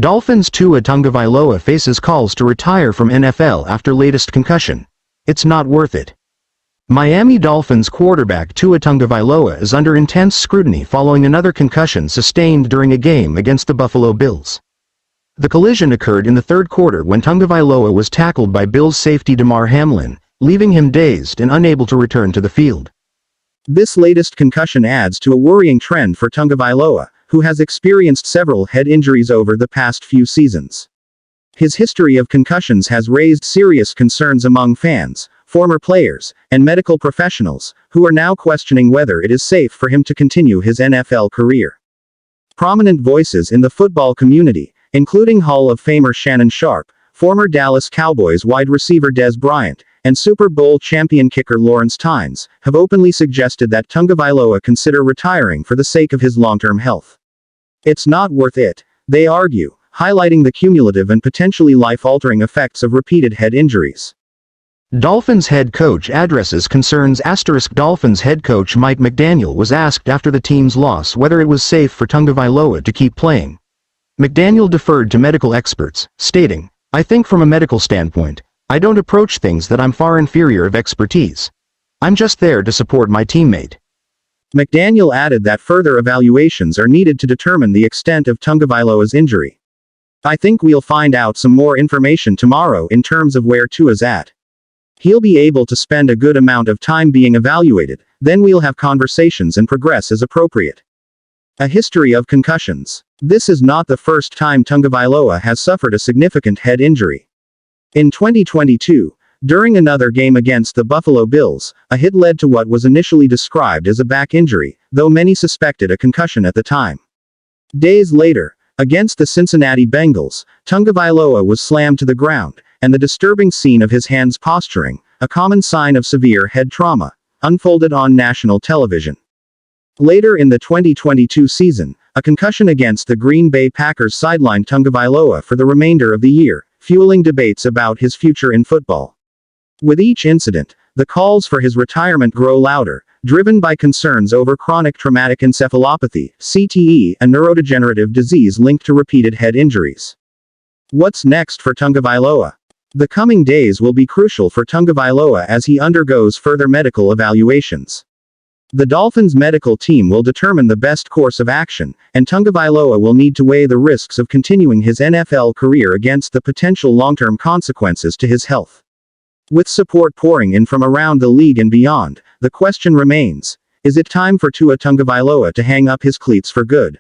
Dolphins Tua Tagovailoa faces calls to retire from NFL after latest concussion. It's not worth it. Miami Dolphins quarterback Tua Tagovailoa is under intense scrutiny following another concussion sustained during a game against the Buffalo Bills. The collision occurred in the third quarter when Tagovailoa was tackled by Bills safety Damar Hamlin, leaving him dazed and unable to return to the field. This latest concussion adds to a worrying trend for Tagovailoa, who has experienced several head injuries over the past few seasons. His history of concussions has raised serious concerns among fans, former players, and medical professionals, who are now questioning whether it is safe for him to continue his NFL career. Prominent voices in the football community, including Hall of Famer Shannon Sharpe, former Dallas Cowboys wide receiver Dez Bryant, and Super Bowl champion kicker Lawrence Tynes, have openly suggested that Tagovailoa consider retiring for the sake of his long-term health. It's not worth it, they argue, highlighting the cumulative and potentially life-altering effects of repeated head injuries. Dolphins head coach addresses concerns. Dolphins head coach Mike McDaniel was asked after the team's loss whether it was safe for Tagovailoa to keep playing. McDaniel deferred to medical experts, stating, "I think from a medical standpoint, I don't approach things that I'm far inferior of expertise. I'm just there to support my teammate." McDaniel added that further evaluations are needed to determine the extent of Tagovailoa's injury. "I think we'll find out some more information tomorrow in terms of where Tua's at. He'll be able to spend a good amount of time being evaluated, then we'll have conversations and progress as appropriate." A history of concussions. This is not the first time Tagovailoa has suffered a significant head injury. In 2022, during another game against the Buffalo Bills, a hit led to what was initially described as a back injury, though many suspected a concussion at the time. Days later, against the Cincinnati Bengals, Tagovailoa was slammed to the ground, and the disturbing scene of his hands posturing, a common sign of severe head trauma, unfolded on national television. Later in the 2022 season, a concussion against the Green Bay Packers sidelined Tagovailoa for the remainder of the year, fueling debates about his future in football. With each incident, the calls for his retirement grow louder, driven by concerns over chronic traumatic encephalopathy, CTE, a neurodegenerative disease linked to repeated head injuries. What's next for Tagovailoa? The coming days will be crucial for Tagovailoa as he undergoes further medical evaluations. The Dolphins medical team will determine the best course of action, and Tagovailoa will need to weigh the risks of continuing his NFL career against the potential long-term consequences to his health. With support pouring in from around the league and beyond, the question remains, is it time for Tua Tagovailoa to hang up his cleats for good?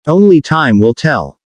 Only time will tell.